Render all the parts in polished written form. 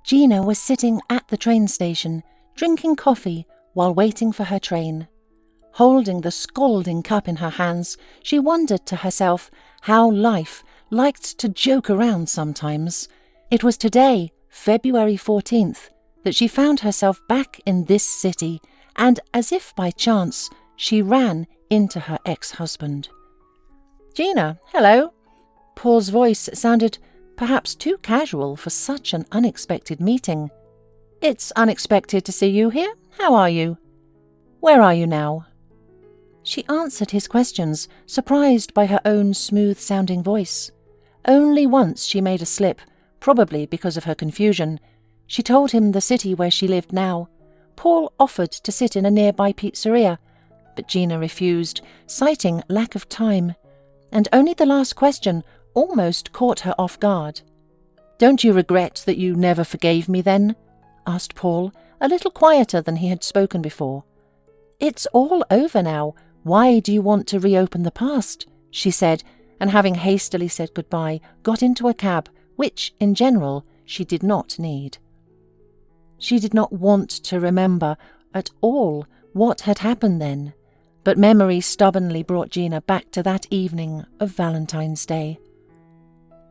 Gina was sitting at the train station, drinking coffee while waiting for her train. Holding the scalding cup in her hands, she wondered to herself how life liked to joke around sometimes. It was today, February 14th, that she found herself back in this city, and as if by chance, she ran into her ex-husband. "Gina, hello." Paul's voice sounded perhaps too casual for such an unexpected meeting. "It's unexpected to see you here. How are you? Where are you now?" She answered his questions, surprised by her own smooth-sounding voice. Only once she made a slip, probably because of her confusion. She told him the city where she lived now. Paul offered to sit in a nearby pizzeria, but Gina refused, citing lack of time. And only the last question almost caught her off guard. "Don't you regret that you never forgave me then?" asked Paul, a little quieter than he had spoken before. "It's all over now. Why do you want to reopen the past?" she said, and having hastily said goodbye, got into a cab, which, in general, she did not need. She did not want to remember at all what had happened then, but memory stubbornly brought Gina back to that evening of Valentine's Day.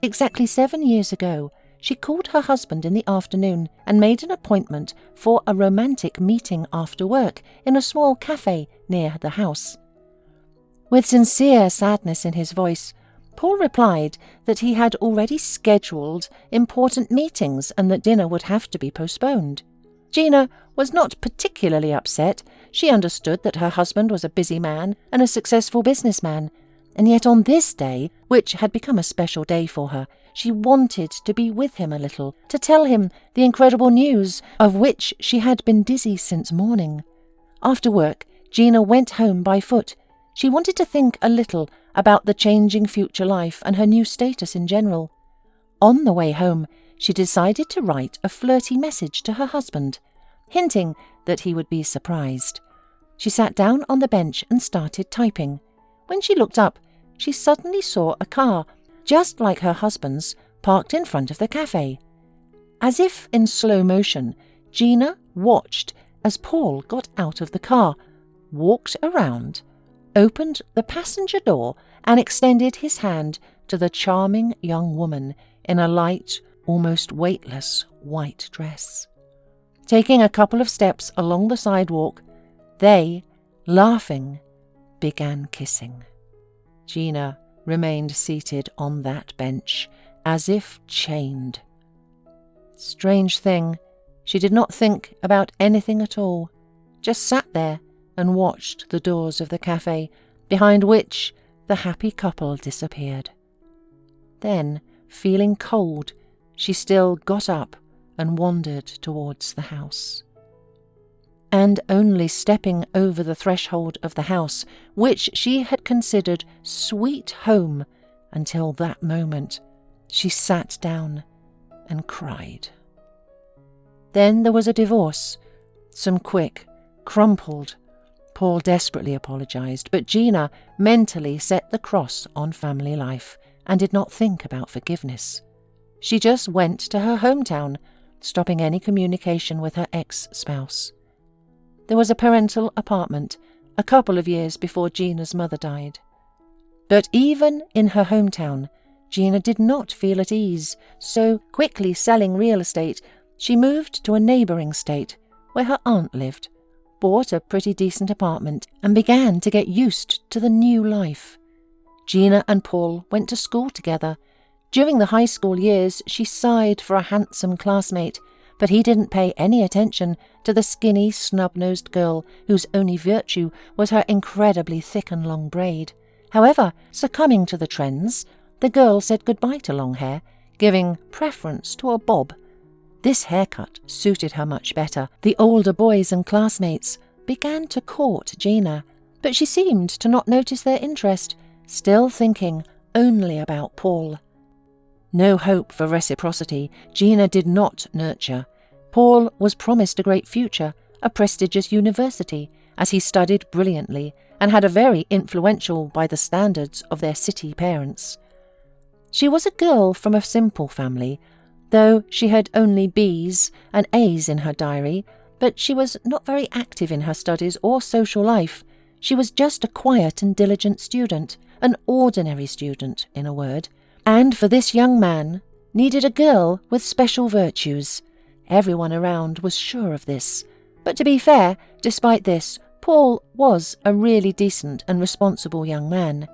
Exactly 7 years ago, she called her husband in the afternoon and made an appointment for a romantic meeting after work in a small cafe near the house. With sincere sadness in his voice, Paul replied that he had already scheduled important meetings and that dinner would have to be postponed. Gina was not particularly upset. She understood that her husband was a busy man and a successful businessman, and yet on this day, which had become a special day for her, she wanted to be with him a little, to tell him the incredible news of which she had been dizzy since morning. After work, Gina went home by foot. She wanted to think a little about the changing future life and her new status in general. On the way home, she decided to write a flirty message to her husband, hinting that he would be surprised. She sat down on the bench and started typing. When she looked up, she suddenly saw a car, just like her husband's, parked in front of the cafe. As if in slow motion, Gina watched as Paul got out of the car, walked around, opened the passenger door and extended his hand to the charming young woman in a light, almost weightless white dress. Taking a couple of steps along the sidewalk, they, laughing, began kissing. Gina remained seated on that bench, as if chained. Strange thing, she did not think about anything at all, just sat there and watched the doors of the cafe, behind which the happy couple disappeared. Then, feeling cold, she still got up and wandered towards the house. And only stepping over the threshold of the house, which she had considered sweet home until that moment, she sat down and cried. Then there was a divorce, some quick, crumpled. Paul desperately apologized, but Gina mentally set the cross on family life and did not think about forgiveness. She just went to her hometown, stopping any communication with her ex-spouse. There was a parental apartment a couple of years before Gina's mother died. But even in her hometown, Gina did not feel at ease, so quickly selling real estate, she moved to a neighbouring state where her aunt lived, bought a pretty decent apartment and began to get used to the new life. Gina and Paul went to school together. During the high school years, she sighed for a handsome classmate, but he didn't pay any attention to the skinny, snub-nosed girl whose only virtue was her incredibly thick and long braid. However, succumbing to the trends, the girl said goodbye to long hair, giving preference to a bob. This haircut suited her much better. The older boys and classmates began to court Gina, but she seemed to not notice their interest, still thinking only about Paul. No hope for reciprocity, Gina did not nurture. Paul was promised a great future, a prestigious university, as he studied brilliantly and had a very influential by the standards of their city parents. She was a girl from a simple family, though she had only B's and A's in her diary, but she was not very active in her studies or social life. She was just a quiet and diligent student, an ordinary student, in a word, and for this young man needed a girl with special virtues. Everyone around was sure of this. But to be fair, despite this, Paul was a really decent and responsible young man.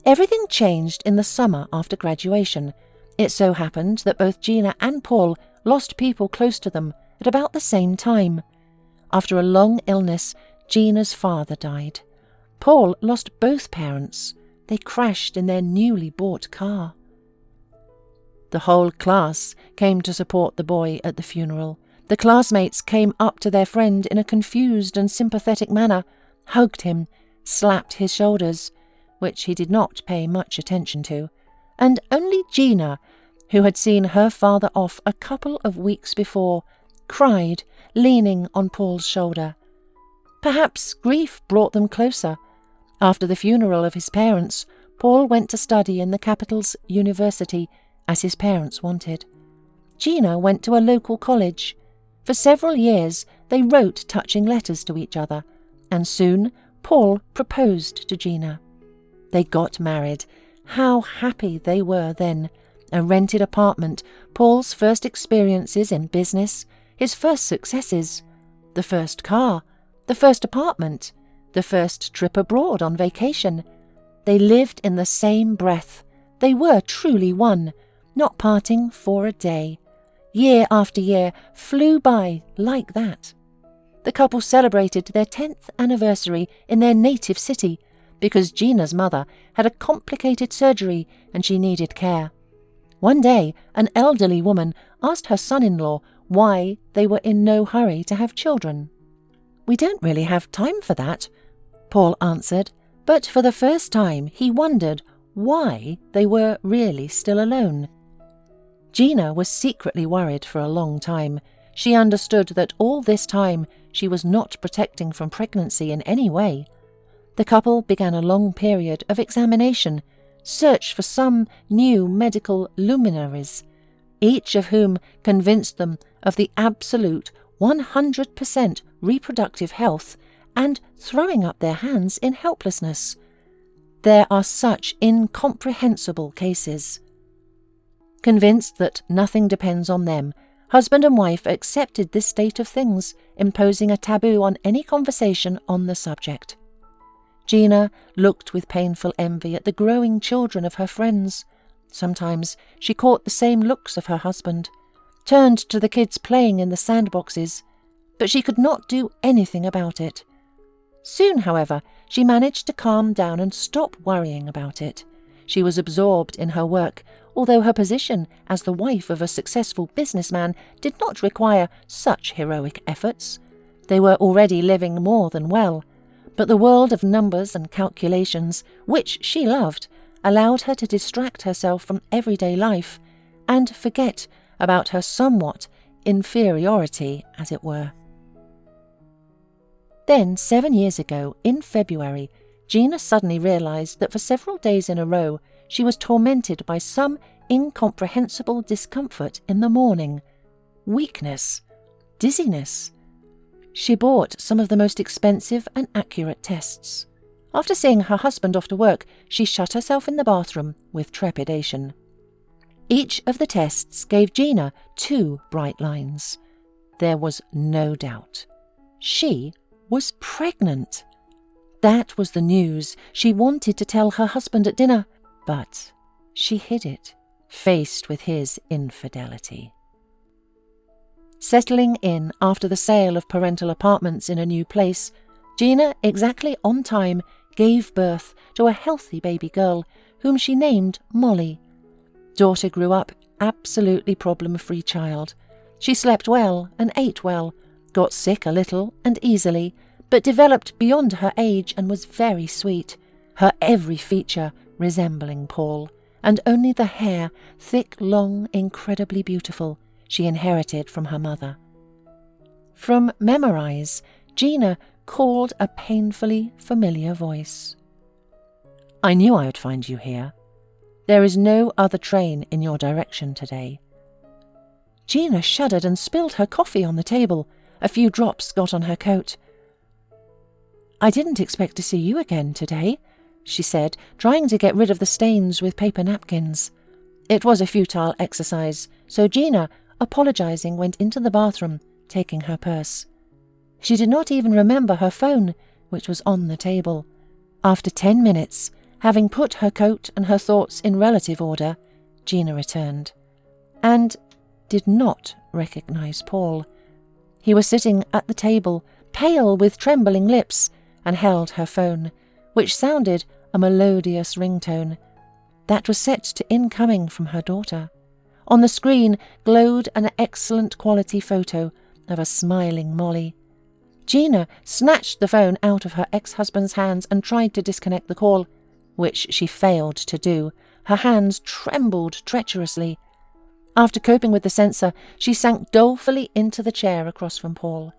Everything changed in the summer after graduation. It so happened that both Gina and Paul lost people close to them at about the same time. After a long illness, Gina's father died. Paul lost both parents. They crashed in their newly bought car. The whole class came to support the boy at the funeral. The classmates came up to their friend in a confused and sympathetic manner, hugged him, slapped his shoulders, which he did not pay much attention to, and only Gina, who had seen her father off a couple of weeks before, cried, leaning on Paul's shoulder. Perhaps grief brought them closer. After the funeral of his parents, Paul went to study in the capital's university, as his parents wanted. Gina went to a local college. For several years they wrote touching letters to each other, and soon Paul proposed to Gina. They got married. How happy they were then. A rented apartment, Paul's first experiences in business, his first successes, the first car, the first apartment, the first trip abroad on vacation. They lived in the same breath. They were truly one, not parting for a day. Year after year flew by like that. The couple celebrated their 10th anniversary in their native city because Gina's mother had a complicated surgery and she needed care. One day, an elderly woman asked her son-in-law why they were in no hurry to have children. "We don't really have time for that," Paul answered, but for the first time he wondered why they were really still alone. Gina was secretly worried for a long time. She understood that all this time she was not protecting from pregnancy in any way. The couple began a long period of examination, search for some new medical luminaries, each of whom convinced them of the absolute 100% reproductive health and throwing up their hands in helplessness. There are such incomprehensible cases. Convinced that nothing depends on them, husband and wife accepted this state of things, imposing a taboo on any conversation on the subject. Gina looked with painful envy at the growing children of her friends. Sometimes she caught the same looks of her husband, turned to the kids playing in the sandboxes, but she could not do anything about it. Soon, however, she managed to calm down and stop worrying about it. She was absorbed in her work, although her position as the wife of a successful businessman did not require such heroic efforts. They were already living more than well, but the world of numbers and calculations, which she loved, allowed her to distract herself from everyday life and forget about her somewhat inferiority, as it were. Then, 7 years ago, in February, Gina suddenly realized that for several days in a row she was tormented by some incomprehensible discomfort in the morning. Weakness. Dizziness. She bought some of the most expensive and accurate tests. After seeing her husband off to work, she shut herself in the bathroom with trepidation. Each of the tests gave Gina 2 bright lines. There was no doubt. She was pregnant. That was the news she wanted to tell her husband at dinner, but she hid it, faced with his infidelity. Settling in after the sale of parental apartments in a new place, Gina, exactly on time, gave birth to a healthy baby girl whom she named Molly. Daughter grew up absolutely problem-free child. She slept well and ate well, got sick a little and easily, but developed beyond her age and was very sweet, her every feature resembling Paul, and only the hair, thick, long, incredibly beautiful, she inherited from her mother. From Memorize, Gina called a painfully familiar voice. "I knew I would find you here. There is no other train in your direction today. Gina shuddered and spilled her coffee on the table. A few drops got on her coat. "I didn't expect to see you again today," she said, trying to get rid of the stains with paper napkins. It was a futile exercise, so Gina, apologizing, went into the bathroom, taking her purse. She did not even remember her phone, which was on the table. After 10 minutes, having put her coat and her thoughts in relative order, Gina returned, and did not recognize Paul. He was sitting at the table, pale with trembling lips, and held her phone, which sounded a melodious ringtone. That was set to incoming from her daughter. On the screen glowed an excellent quality photo of a smiling Molly. Gina snatched the phone out of her ex-husband's hands and tried to disconnect the call, which she failed to do. Her hands trembled treacherously. After coping with the sensor, she sank dolefully into the chair across from Paul.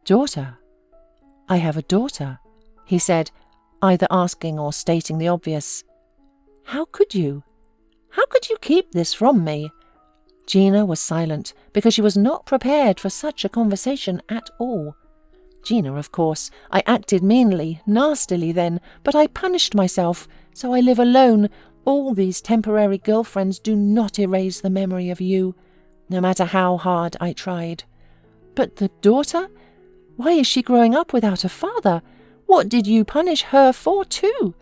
"Daughter? I have a daughter," he said, either asking or stating the obvious. "How could you? How could you keep this from me?" Gina was silent because she was not prepared for such a conversation at all. "Gina, of course, I acted meanly, nastily then, but I punished myself, so I live alone. All these temporary girlfriends do not erase the memory of you, no matter how hard I tried." "But the daughter? Why is she growing up without a father? What did you punish her for too?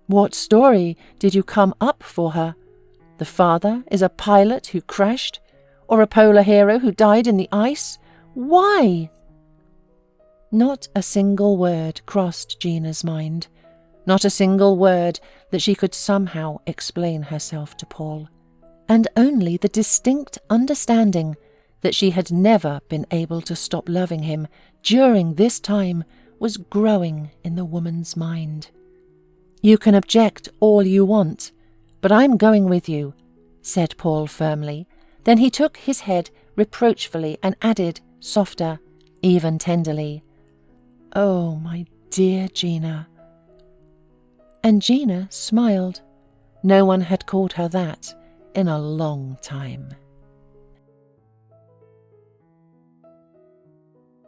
What story did you come up for her? The father is a pilot who crashed, or a polar hero who died in the ice? Why?" Not a single word crossed Gina's mind. Not a single word that she could somehow explain herself to Paul. And only the distinct understanding that she had never been able to stop loving him during this time was growing in the woman's mind. "You can object all you want, but I'm going with you," said Paul firmly. Then he took his head reproachfully and added, softer, even tenderly, "Oh, my dear Gina." And Gina smiled. No one had called her that in a long time.